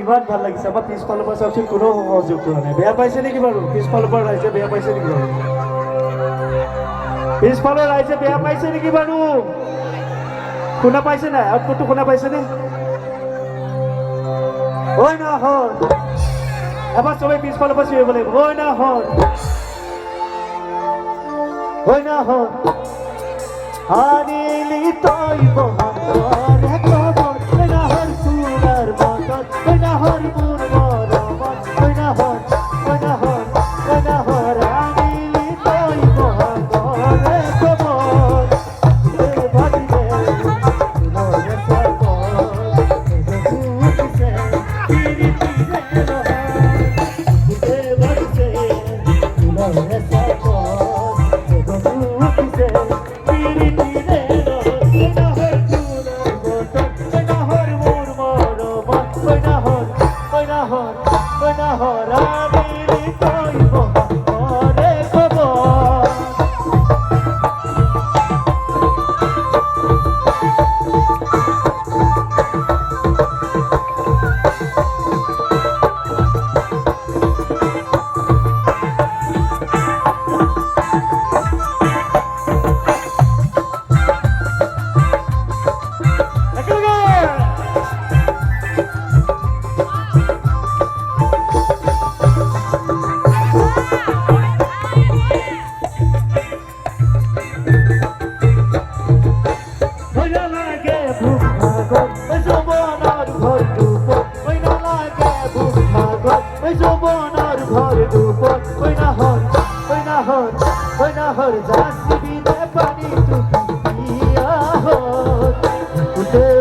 ইমান ভাল লাগিছে আমাৰ পিছফালৰ পৰা চাওকচোন কোনো সহযোগ কৰা নাই বেয়া পাইছে নেকি বাৰু পিছফালৰ পৰা ৰাইজে বেয়া পাইছে নেকি বাৰু পিছফালৰ ৰাইজে বেয়া পাইছে নেকি বাৰু শুনা পাইছে নাই আউটপুটটো শুনা পাইছেনে ঐ নহয় এবাৰ চবেই পিছফালৰ পৰা চিঞৰিব লাগিব ঐ নহয় ঐ নহয় আনিলি তই বহাগৰে খবৰ ঐ নহয় ফুলাৰ মনত ঐ নহয় মোৰ মৰমত ঐ নহয় আনিলি তই বহাগৰে খবৰ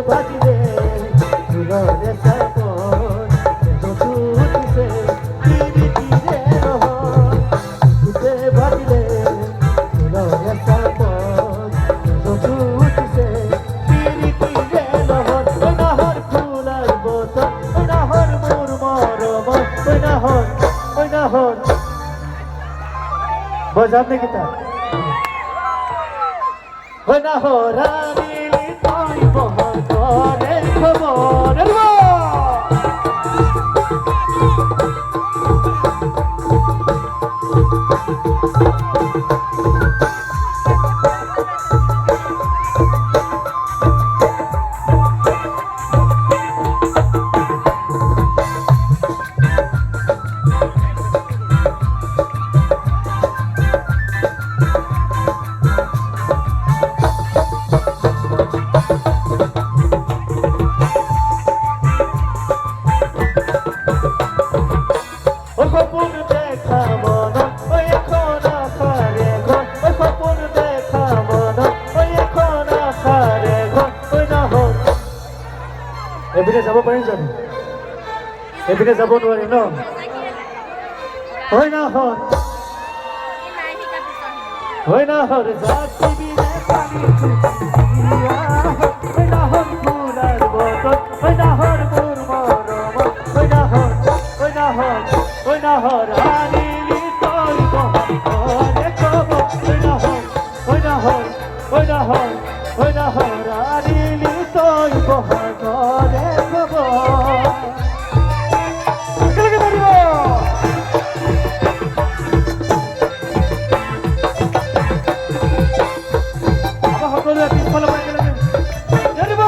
ভাজিলে ফুলৰে बजाते kita बना हो रानी ताई बहुत करे खबर এপিনে যাব পাৰিম জানো এপিনে যাব নোৱাৰিম ন হয় না জাতিবিনে পানী হয় না ফুলাৰ বতন হয় না মোৰ মৰমত হয় না আনিলি তই বহাগৰে খবৰ হয় না আনিলি তই বহাগৰে খবৰ একেলগে ধৰিব আমাৰ সকলোৱে পিছফালৰ পৰা একেলগে ধৰিব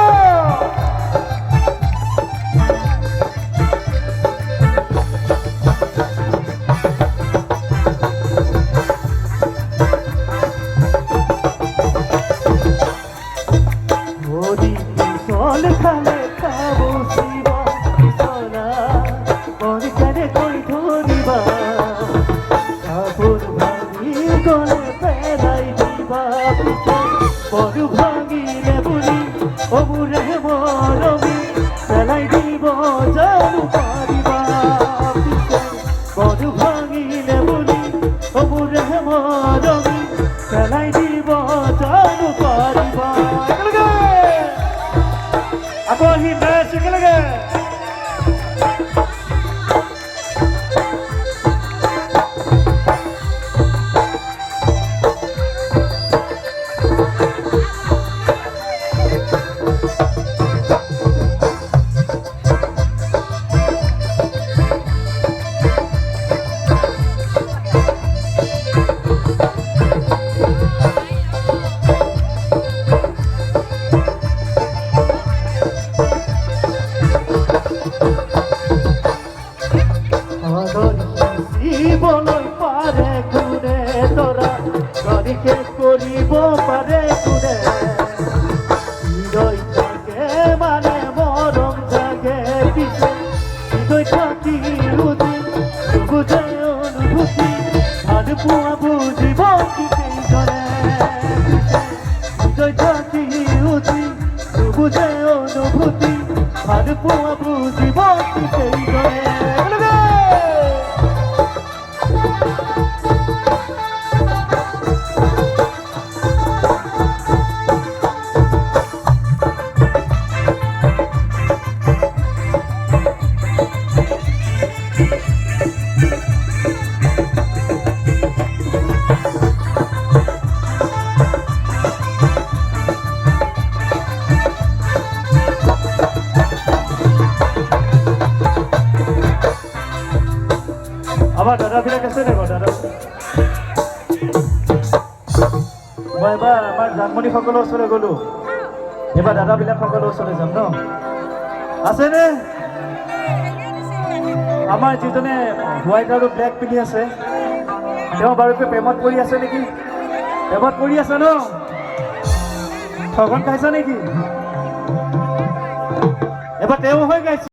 খালে খাবো শিবা বিছনা মনে কেনে কই ধরিবা কাপড় ভাঙি গলে পেলাই দিবা বড় ভাঙিলে বুলি অমুরে মরমি পেলাই দিব জানু পারিবা মধু ভাঙিলে বুলি অমুৰে মৰমি পেলাই দিব জানো পাৰিবা একেলগে আকৌ আহি মেচ একেলগে জীৱলৈ পাৰে ঘূৰে তৰা গৰিকে কৰিব পাৰে ঘূৰে হৃদয় থাকে মানে মৰম জাগে পিছে হৃদয় থাকি ৰুজি বুজে অনুভূতি ভাল পোৱা বুজিব কি কেইজনে হৃদয় থাকি ৰুজি বুজে অনুভূতি ভাল পোৱা বুজিব কি কেইজনে আমাৰ দাদাবিলাক আছে নে দাদা মই এবাৰ আমাৰ জানমণিসকলৰ ওচৰলৈ গ'লো এইবাৰ দাদাবিলাকসকলৰ ওচৰলৈ যাম ন আছেনে আমাৰ যিজনে হোৱাইট আৰু ব্লেক পিন্ধি আছে তেওঁ বাৰুকৈ প্ৰেমত পৰি আছে নেকি প্ৰেমত পৰি আছে ন ঠগন খাইছা নেকি এবাৰ তেওঁ হৈ গাইছে